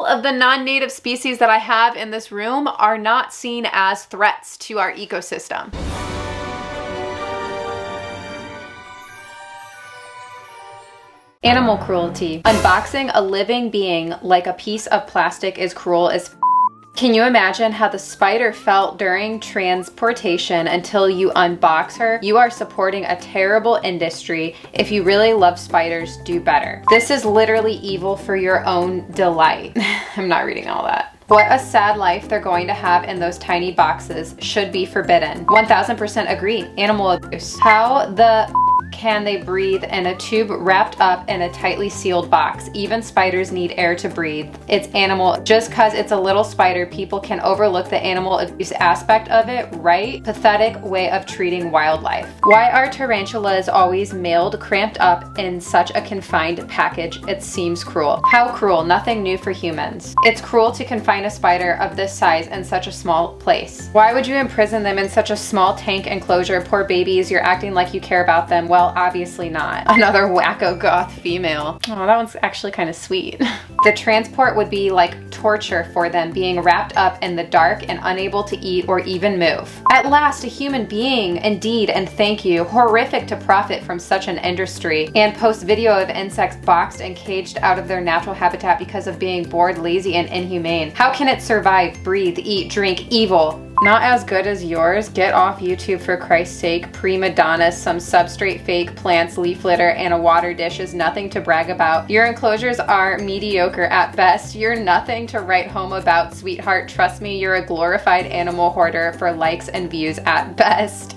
of the non-native species that I have in this room are not seen as threats to our ecosystem. Animal cruelty. Unboxing a living being like a piece of plastic is cruel as f. Can you imagine how the spider felt during transportation until you unbox her? You are supporting a terrible industry. If you really love spiders, do better. This is literally evil for your own delight. I'm not reading all that. What a sad life they're going to have in those tiny boxes. Should be forbidden. 1000% agree. Animal abuse. How the can they breathe in a tube wrapped up in a tightly sealed box? Even spiders need air to breathe. It's animal. Just cause it's a little spider, people can overlook the animal abuse aspect of it, right? Pathetic way of treating wildlife. Why are tarantulas always mailed cramped up in such a confined package? It seems cruel. How cruel? Nothing new for humans. It's cruel to confine a spider of this size in such a small place. Why would you imprison them in such a small tank enclosure? Poor babies, you're acting like you care about them. Well, obviously not. Another wacko goth female. Oh, that one's actually kind of sweet. The transport would be like torture for them, being wrapped up in the dark and unable to eat or even move. At last, a human being, indeed, and thank you. Horrific to profit from such an industry and post video of insects boxed and caged out of their natural habitat because of being bored, lazy, and inhumane. How can it survive, breathe, eat, drink? Evil. Not as good as yours. Get off YouTube for Christ's sake. Prima donnas, some substrate, fake plants, leaf litter, and a water dish is nothing to brag about. Your enclosures are mediocre at best. You're nothing to write home about, sweetheart. Trust me, you're a glorified animal hoarder for likes and views at best.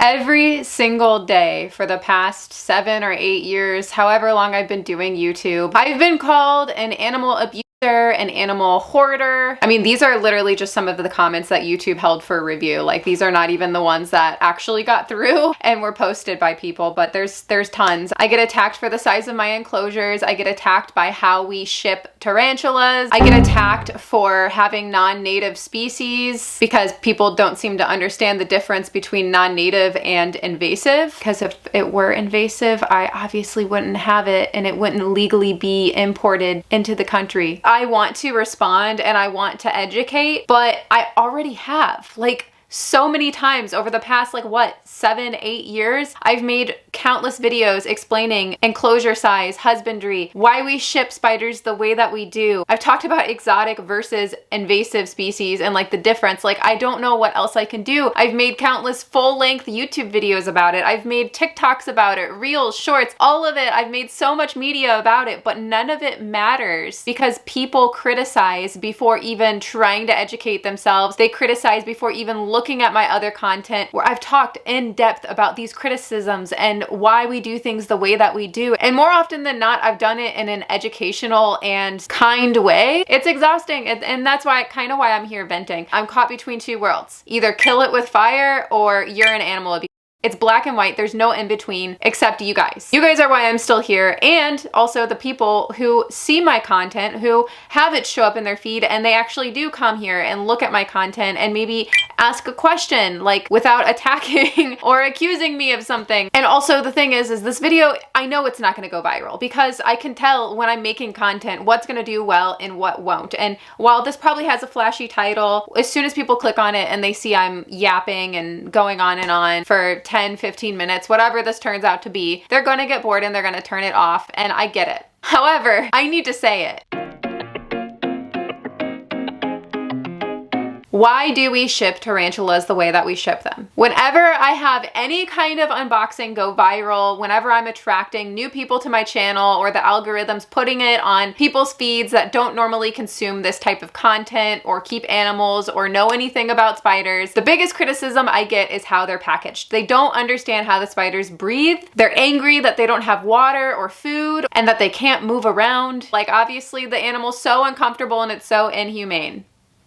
Every single day for the past 7 or 8 years, however long I've been doing YouTube, I've been called an animal abuser, an animal hoarder. I mean, these are literally just some of the comments that YouTube held for review. Like, these are not even the ones that actually got through and were posted by people, but there's tons. I get attacked for the size of my enclosures. I get attacked by how we ship tarantulas. I get attacked for having non-native species because people don't seem to understand the difference between non-native and invasive. Because if it were invasive, I obviously wouldn't have it and it wouldn't legally be imported into the country. I want to respond and I want to educate, but I already have. Like, so many times over the past, like, what, 7, 8 years, I've made countless videos explaining enclosure size, husbandry, why we ship spiders the way that we do. I've talked about exotic versus invasive species and like the difference. Like, I don't know what else I can do. I've made countless full-length YouTube videos about it. I've made TikToks about it, reels, shorts, all of it. I've made so much media about it, but none of it matters because people criticize before even trying to educate themselves. They criticize before even looking at my other content where I've talked in depth about these criticisms and why we do things the way that we do. And more often than not, I've done it in an educational and kind way. It's exhausting, and that's why I'm here venting. I'm caught between two worlds. Either kill it with fire or you're an animal abuser. It's black and white. There's no in between except you guys. You guys are why I'm still here, and also the people who see my content, who have it show up in their feed, and they actually do come here and look at my content and maybe ask a question, like, without attacking or accusing me of something. And also the thing is this video, I know it's not gonna go viral because I can tell when I'm making content what's gonna do well and what won't. And while this probably has a flashy title, as soon as people click on it and they see I'm yapping and going on for 10, 15 minutes, whatever this turns out to be, they're gonna get bored and they're gonna turn it off, and I get it. However, I need to say it. Why do we ship tarantulas the way that we ship them? Whenever I have any kind of unboxing go viral, whenever I'm attracting new people to my channel or the algorithm's putting it on people's feeds that don't normally consume this type of content or keep animals or know anything about spiders, the biggest criticism I get is how they're packaged. They don't understand how the spiders breathe. They're angry that they don't have water or food and that they can't move around. Like, obviously the animal's so uncomfortable and it's so inhumane.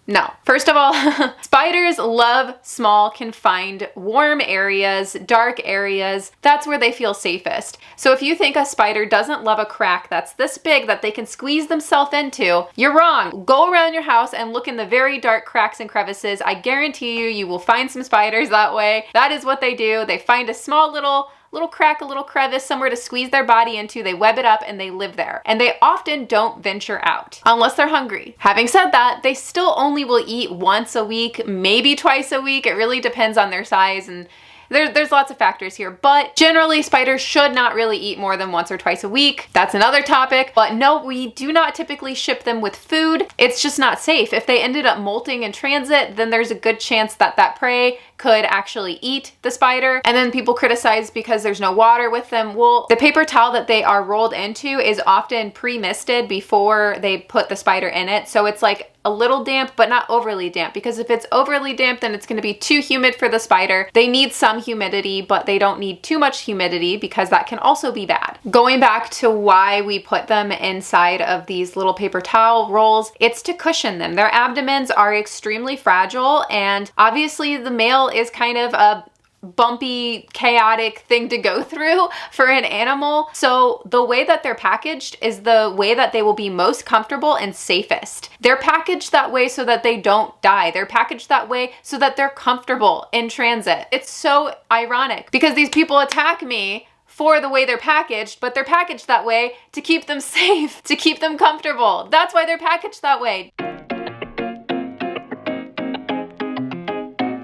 No. First of all, spiders love small, confined, warm areas, dark areas. That's where they feel safest. So if you think a spider doesn't love a crack that's this big that they can squeeze themselves into, you're wrong. Go around your house and look in the very dark cracks and crevices. I guarantee you, you will find some spiders that way. That is what they do. They find a small little little crack, a little crevice, somewhere to squeeze their body into. They web it up and they live there. And they often don't venture out unless they're hungry. Having said that, they still only will eat once a week, maybe twice a week. It really depends on their size, and there's lots of factors here, but generally spiders should not really eat more than once or twice a week. That's another topic. But no, we do not typically ship them with food. It's just not safe. If they ended up molting in transit, then there's a good chance that that prey could actually eat the spider. And then people criticize because there's no water with them. Well, the paper towel that they are rolled into is often pre-misted before they put the spider in it. So it's like a little damp, but not overly damp, because if it's overly damp, then it's going to be too humid for the spider. They need some humidity, but they don't need too much humidity because that can also be bad. Going back to why we put them inside of these little paper towel rolls, it's to cushion them. Their abdomens are extremely fragile, and obviously the male is kind of a bumpy, chaotic thing to go through for an animal. So the way that they're packaged is the way that they will be most comfortable and safest. They're packaged that way so that they don't die. They're packaged that way so that they're comfortable in transit. It's so ironic because these people attack me for the way they're packaged, but they're packaged that way to keep them safe, to keep them comfortable. That's why they're packaged that way.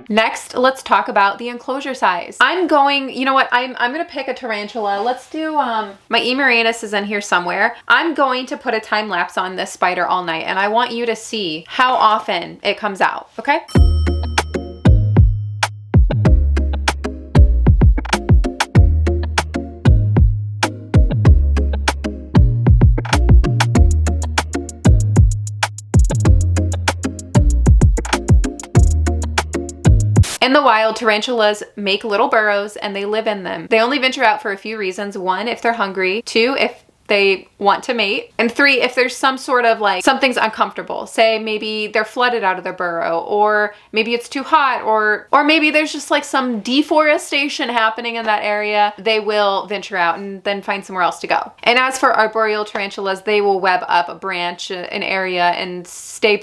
Next, let's talk about the enclosure size. I'm gonna pick a tarantula. Let's do, my E. Murinus is in here somewhere. I'm going to put a time lapse on this spider all night, and I want you to see how often it comes out, okay? In the wild, tarantulas make little burrows and they live in them. They only venture out for a few reasons. 1, if they're hungry. 2, if they want to mate. And 3, if there's some sort of like, something's uncomfortable. Say maybe they're flooded out of their burrow, or maybe it's too hot, or maybe there's just like some deforestation happening in that area. They will venture out and then find somewhere else to go. And as for arboreal tarantulas, they will web up a branch, an area, and stay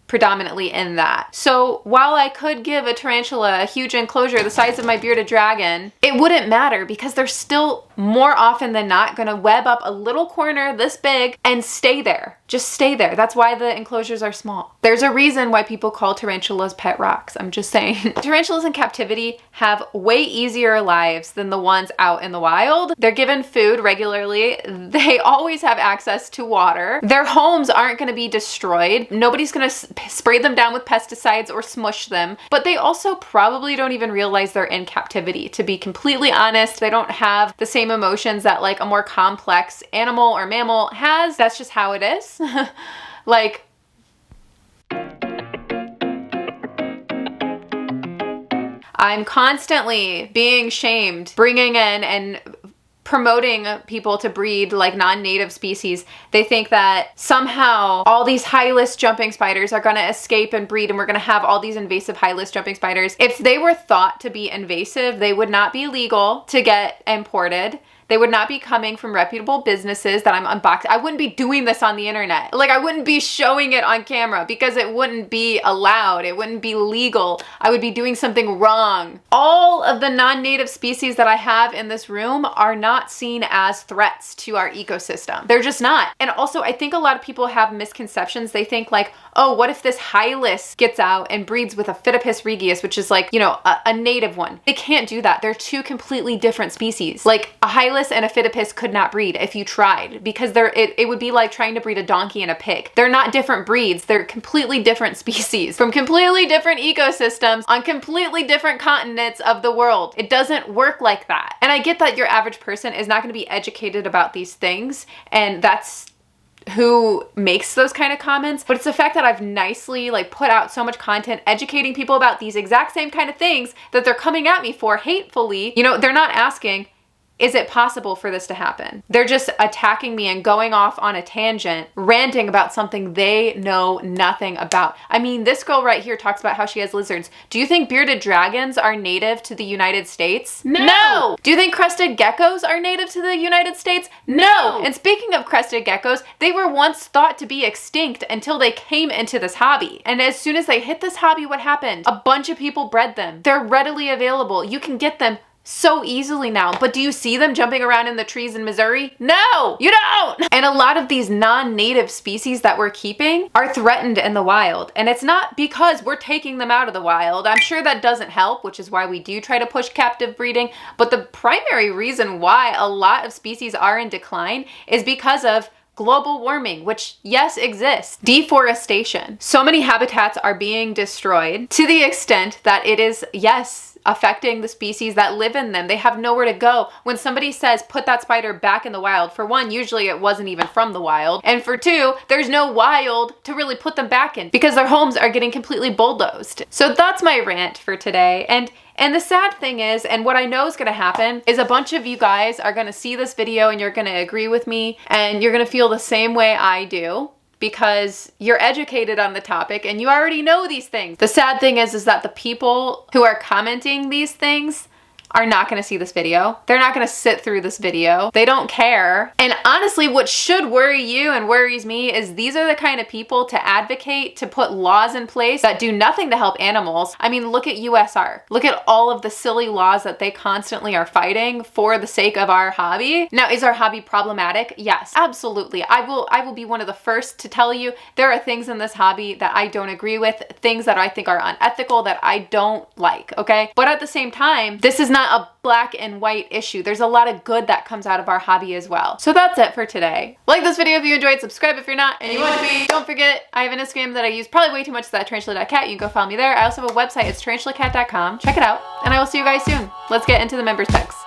predominantly in that. So while I could give a tarantula a huge enclosure the size of my bearded dragon, it wouldn't matter because they're still more often than not gonna web up a little corner this big and stay there. Just stay there. That's why the enclosures are small. There's a reason why people call tarantulas pet rocks. I'm just saying. Tarantulas in captivity have way easier lives than the ones out in the wild. They're given food regularly. They always have access to water. Their homes aren't gonna be destroyed. Nobody's gonna spray them down with pesticides or smush them, but they also probably don't even realize they're in captivity. To be completely honest, they don't have the same emotions that like a more complex animal or mammal has. That's just how it is. Like, I'm constantly being shamed, bringing in and promoting people to breed like non-native species. They think that somehow all these high-list jumping spiders are gonna escape and breed, and we're gonna have all these invasive high-list jumping spiders. If they were thought to be invasive, they would not be legal to get imported. They would not be coming from reputable businesses that I'm unboxing. I wouldn't be doing this on the internet. Like, I wouldn't be showing it on camera because it wouldn't be allowed. It wouldn't be legal. I would be doing something wrong. All of the non-native species that I have in this room are not seen as threats to our ecosystem. They're just not. And also, I think a lot of people have misconceptions. They think like, oh, what if this Hylas gets out and breeds with a Phidippus regius, which is like, you know, a native one. They can't do that. They're two completely different species. Like, a Hylas and a Phidippus could not breed if you tried, because it would be like trying to breed a donkey and a pig. They're not different breeds. They're completely different species from completely different ecosystems on completely different continents of the world. It doesn't work like that. And I get that your average person is not going to be educated about these things, and that's who makes those kind of comments, but it's the fact that I've nicely like put out so much content educating people about these exact same kind of things that they're coming at me for hatefully. You know, they're not asking, is it possible for this to happen? They're just attacking me and going off on a tangent, ranting about something they know nothing about. I mean, this girl right here talks about how she has lizards. Do you think bearded dragons are native to the United States? No! Do you think crested geckos are native to the United States? No! And speaking of crested geckos, they were once thought to be extinct until they came into this hobby. And as soon as they hit this hobby, what happened? A bunch of people bred them. They're readily available. You can get them so easily now. But do you see them jumping around in the trees in Missouri? No, you don't. And a lot of these non-native species that we're keeping are threatened in the wild. And it's not because we're taking them out of the wild. I'm sure that doesn't help, which is why we do try to push captive breeding. But the primary reason why a lot of species are in decline is because of global warming, which yes exists, deforestation. So many habitats are being destroyed to the extent that it is, yes, affecting the species that live in them. They have nowhere to go. When somebody says, put that spider back in the wild, for one, usually it wasn't even from the wild. And for two, there's no wild to really put them back in because their homes are getting completely bulldozed. So that's my rant for today. And the sad thing is, and what I know is gonna happen, is a bunch of you guys are gonna see this video and you're gonna agree with me and you're gonna feel the same way I do, because you're educated on the topic and you already know these things. The sad thing is that the people who are commenting these things are not gonna see this video. They're not gonna sit through this video. They don't care. And honestly, what should worry you and worries me is these are the kind of people to advocate to put laws in place that do nothing to help animals. I mean, look at USR. Look at all of the silly laws that they constantly are fighting for the sake of our hobby. Now, is our hobby problematic? Yes, absolutely. I will be one of the first to tell you there are things in this hobby that I don't agree with, things that I think are unethical, that I don't like, okay? But at the same time, this is not a black and white issue. There's a lot of good that comes out of our hobby as well. So that's it for today. Like this video if you enjoyed, subscribe if you're not, and you want to be. Don't forget, I have an Instagram that I use probably way too much, that Tarantula.kat. You can go follow me there. I also have a website, it's tarantulakat.com. Check it out, and I will see you guys soon. Let's get into the members picks.